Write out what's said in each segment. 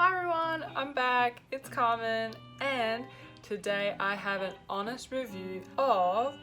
Hi everyone, I'm back, it's Carmen, and today I have an honest review of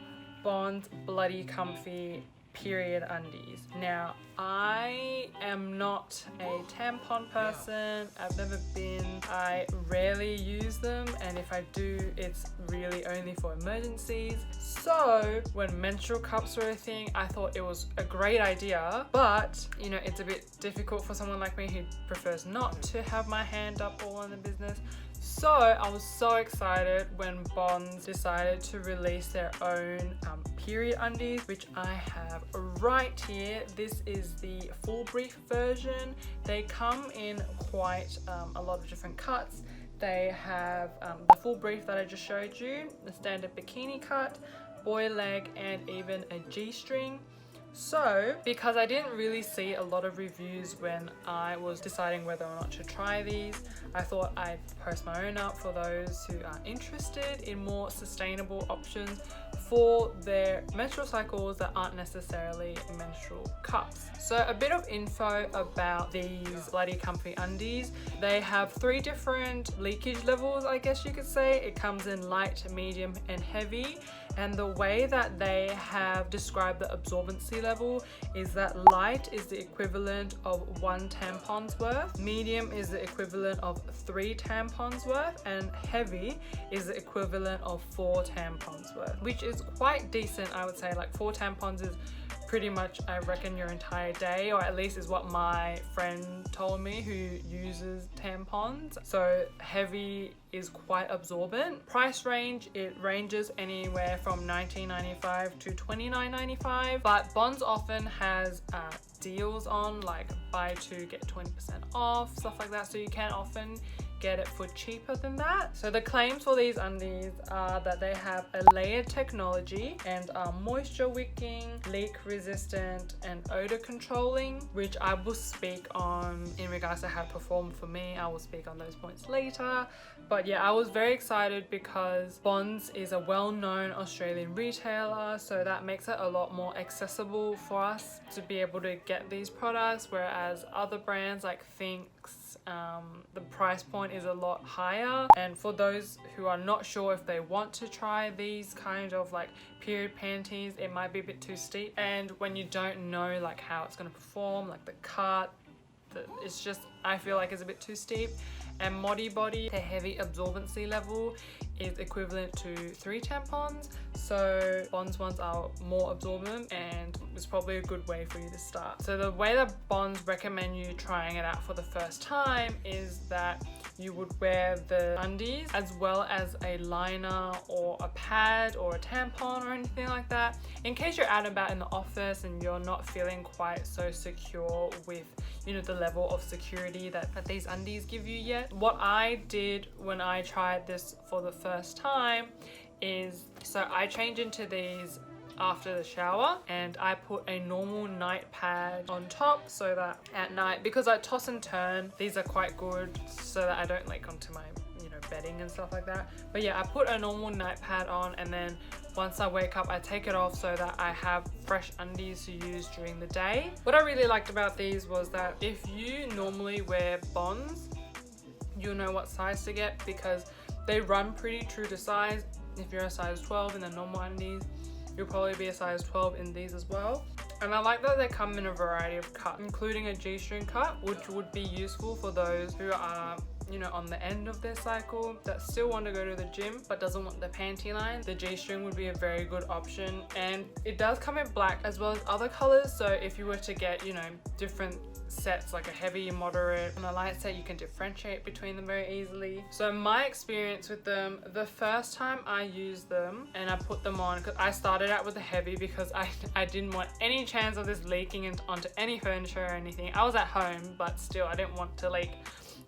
Bond's Bloody Comfy period undies. Now, I am not a tampon person, I've never been, I rarely use them, and if I do, it's really only for emergencies. So when menstrual cups were a thing, I thought it was a great idea, but you know, it's a bit difficult for someone like me who prefers not to have my hand up all in the business. So I was so excited when Bonds decided to release their own period undies, which I have right here. This is the full brief version. They come in quite a lot of different cuts. They have the full brief that I just showed you, the standard bikini cut, boy leg, and even a G-string. So, because I didn't really see a lot of reviews when I was deciding whether or not to try these, I thought I'd post my own up for those who are interested in more sustainable options for their menstrual cycles that aren't necessarily menstrual cups. So a bit of info about these Bloody Comfy undies. They have 3 different leakage levels, I guess you could say. It comes in light, medium, and heavy. And the way that they have described the absorbency level is that light is the equivalent of 1 tampon's worth, medium is the equivalent of 3 tampons worth, and heavy is the equivalent of 4 tampons worth, which is quite decent, I would say. Like 4 tampons is pretty much, I reckon, your entire day, or at least is what my friend told me who uses tampons. So heavy is quite absorbent. Price range, it ranges anywhere from $19.95 to $29.95, but Bonds often has deals on, like buy 2 get 20% off, stuff like that, so you can often get it for cheaper than that. So the claims for these undies are that they have a layered technology and are moisture wicking, leak resistant, and odor controlling, which I will speak on in regards to how it performed for me. I will speak on those points later. But yeah, I was very excited because Bonds is a well-known Australian retailer, so that makes it a lot more accessible for us to be able to get these products, whereas other brands like Thinx, the price point is a lot higher. And for those who are not sure if they want to try these kind of like period panties, it might be a bit too steep, and when you don't know like how it's going to perform, like the cut, it's just, I feel like it's a bit too steep. And Modibodi, the heavy absorbency level is equivalent to 3 tampons, so Bonds ones are more absorbent and it's probably a good way for you to start. So the way that Bonds recommend you trying it out for the first time is that you would wear the undies as well as a liner or a pad or a tampon or anything like that, in case you're out and about in the office and you're not feeling quite so secure with, you know, the level of security that these undies give you yet. What I did when I tried this for the first time is, so I change into these after the shower and I put a normal night pad on top so that at night, because I toss and turn, these are quite good so that I don't leak onto my, you know, bedding and stuff like that. But yeah, I put a normal night pad on, and then once I wake up I take it off so that I have fresh undies to use during the day. What I really liked about these was that if you normally wear Bonds, you'll know what size to get because they run pretty true to size. If you're a size 12 in the normal undies, you'll probably be a size 12 in these as well. And I like that they come in a variety of cuts, including a G-string cut, which would be useful for those who are, you know, on the end of their cycle that still want to go to the gym but doesn't want the panty line. The G-string would be a very good option, and it does come in black as well as other colors, so if you were to get, you know, different sets, like a heavy, moderate, and a light set, you can differentiate between them very easily. So my experience with them, the first time I used them and I put them on, because I started out with the heavy because I didn't want any chance of this leaking onto any furniture or anything. I was at home, but still I didn't want to leak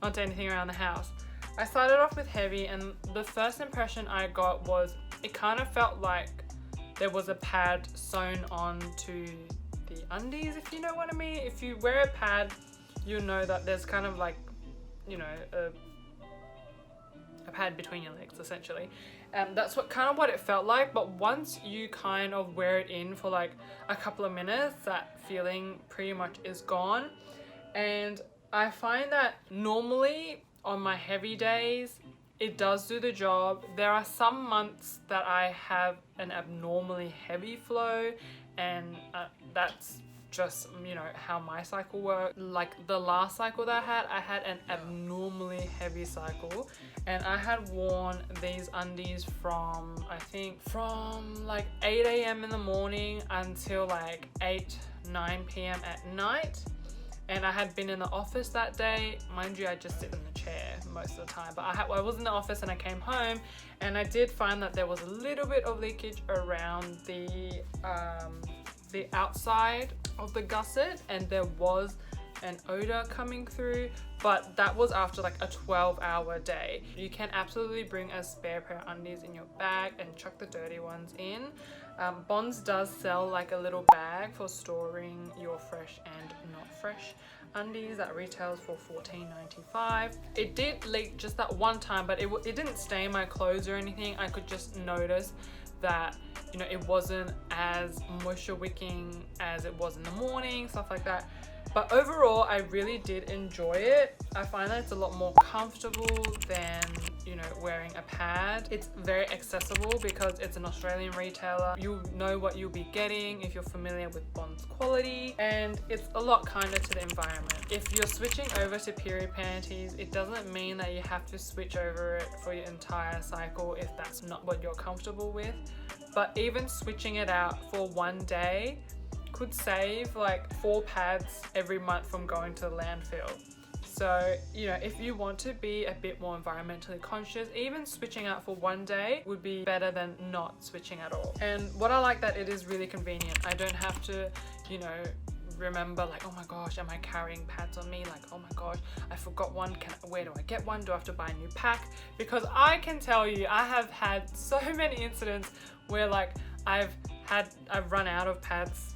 onto anything around the house. I started off with heavy, and the first impression I got was it kind of felt like there was a pad sewn onto the undies, if you know what I mean. If you wear a pad, you'll know that there's kind of like, you know, a pad between your legs essentially. That's what it felt like. But once you kind of wear it in for like a couple of minutes, that feeling pretty much is gone. And I find that normally on my heavy days, it does do the job. There are some months that I have an abnormally heavy flow, and that's just, you know, how my cycle works. Like the last cycle that I had an abnormally heavy cycle, and I had worn these undies from, I think, from like 8 a.m. in the morning until like 9 p.m. at night. And I had been in the office that day. Mind you, I just sit in the chair most of the time. But I was in the office and I came home, and I did find that there was a little bit of leakage around the outside of the gusset, and there was an odor coming through, but that was after like a 12-hour day. You can absolutely bring a spare pair of undies in your bag and chuck the dirty ones in. Bonds does sell like a little bag for storing your fresh and not fresh undies that retails for $14.95. It did leak just that one time, but it didn't stain my clothes or anything. I could just notice that, you know, it wasn't as moisture wicking as it was in the morning, stuff like that. But overall, I really did enjoy it. I find that it's a lot more comfortable than, you know, wearing a pad. It's very accessible because it's an Australian retailer. You know what you'll be getting if you're familiar with Bond's quality, and it's a lot kinder to the environment. If you're switching over to period panties, it doesn't mean that you have to switch over it for your entire cycle if that's not what you're comfortable with. But even switching it out for one day could save like 4 pads every month from going to the landfill. So, you know, if you want to be a bit more environmentally conscious, even switching out for one day would be better than not switching at all. And what I like that it is really convenient. I don't have to, you know, remember like, oh my gosh, am I carrying pads on me? Like, oh my gosh, I forgot one. Where do I get one? Do I have to buy a new pack? Because I can tell you, I have had so many incidents where like I've run out of pads.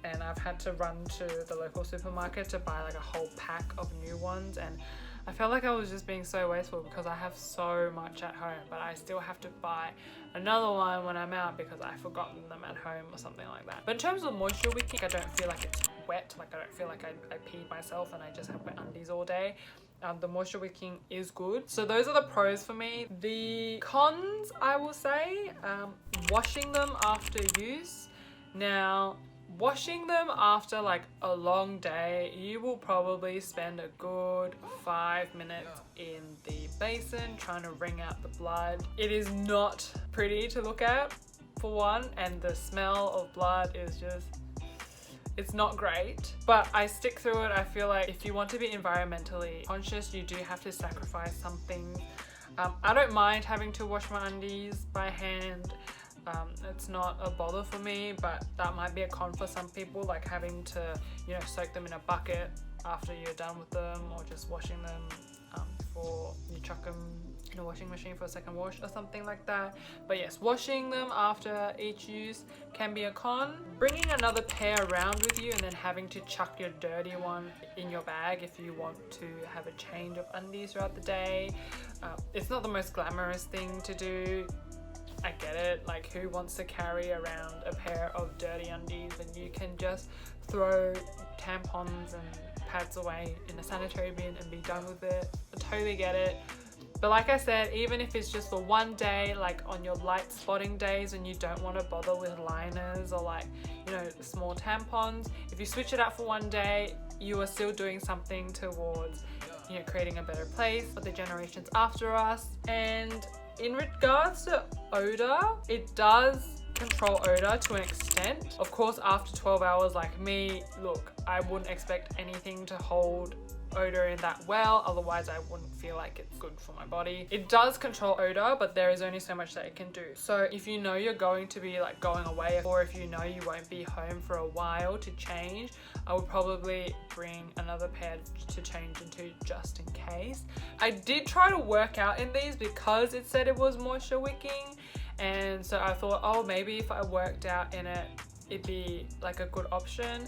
And I've had to run to the local supermarket to buy like a whole pack of new ones, and I felt like I was just being so wasteful because I have so much at home, but I still have to buy another one when I'm out because I've forgotten them at home or something like that. But in terms of moisture wicking, I don't feel like it's wet. Like I don't feel like I peed myself and I just have my undies all day. The moisture wicking is good. So those are the pros for me. The cons, I will say, washing them after use. Now, washing them after like a long day, you will probably spend a good 5 minutes in the basin trying to wring out the blood. It is not pretty to look at, for one, and the smell of blood is just, it's not great. But I stick through it. I feel like if you want to be environmentally conscious, you do have to sacrifice some things. I don't mind having to wash my undies by hand. It's not a bother for me, but that might be a con for some people, like having to, you know, soak them in a bucket after you're done with them, or just washing them before you chuck them in a washing machine for a second wash or something like that. But yes, washing them after each use can be a con. Bringing another pair around with you and then having to chuck your dirty one in your bag if you want to have a change of undies throughout the day. It's not the most glamorous thing to do. I get it, like who wants to carry around a pair of dirty undies when you can just throw tampons and pads away in a sanitary bin and be done with it. I totally get it. But like I said, even if it's just for one day, like on your light spotting days and you don't want to bother with liners or like, you know, small tampons, if you switch it out for one day, you are still doing something towards, you know, creating a better place for the generations after us. And in regards to odor, it does control odor to an extent. Of course, after 12 hours like me, look, I wouldn't expect anything to hold odor in that well, otherwise I wouldn't feel like it's good for my body. It does control odor, but there is only so much that it can do. So if you know you're going to be like going away, or if you know you won't be home for a while to change, I would probably bring another pair to change into just in case. I did try to work out in these because it said it was moisture wicking, and so I thought, oh, maybe if I worked out in it, it'd be like a good option.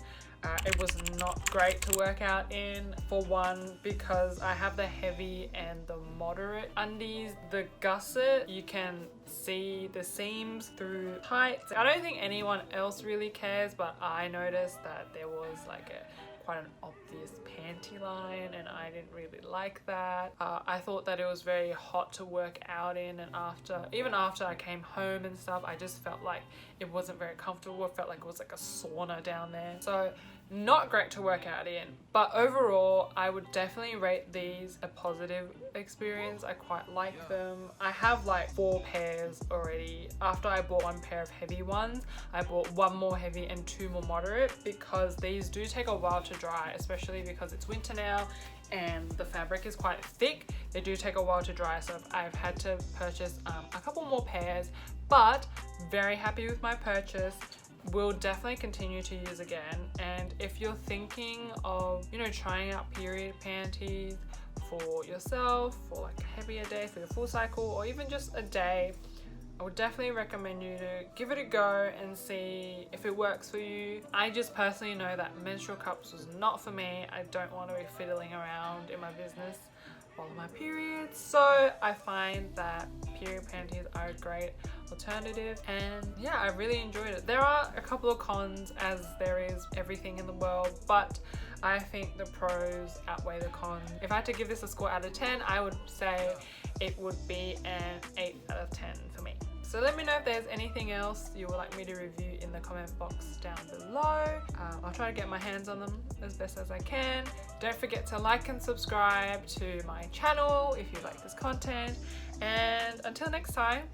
It was not great to work out in, for one, because I have the heavy and the moderate undies. The gusset, you can see the seams through tights. I don't think anyone else really cares, but I noticed that there was like a quite an obvious panty line, and I didn't really like that. I thought that it was very hot to work out in, and even after I came home and stuff, I just felt like it wasn't very comfortable. It felt like it was like a sauna down there. So not great to work out in, but overall I would definitely rate these a positive experience. I quite like them. I have like 4 pairs already. After I bought 1 pair of heavy ones, I bought 1 more heavy and 2 more moderate, because these do take a while to dry, especially because it's winter now and the fabric is quite thick. They do take a while to dry, so I've had to purchase a couple more pairs, but very happy with my purchase. Will definitely continue to use again. And if you're thinking of, you know, trying out period panties for yourself, for like a heavier day, for your full cycle, or even just a day, I would definitely recommend you to give it a go and see if it works for you. I just personally know that menstrual cups was not for me. I don't want to be fiddling around in my business while on my period, so I find that period panties are a great alternative, and yeah, I really enjoyed it. There are a couple of cons, as there is everything in the world, but I think the pros outweigh the cons. If I had to give this a score out of 10, I would say it would be an 8 out of 10 for me. So let me know if there's anything else you would like me to review in the comment box down below. I'll try to get my hands on them as best as I can. Don't forget to like and subscribe to my channel if you like this content. And until next time,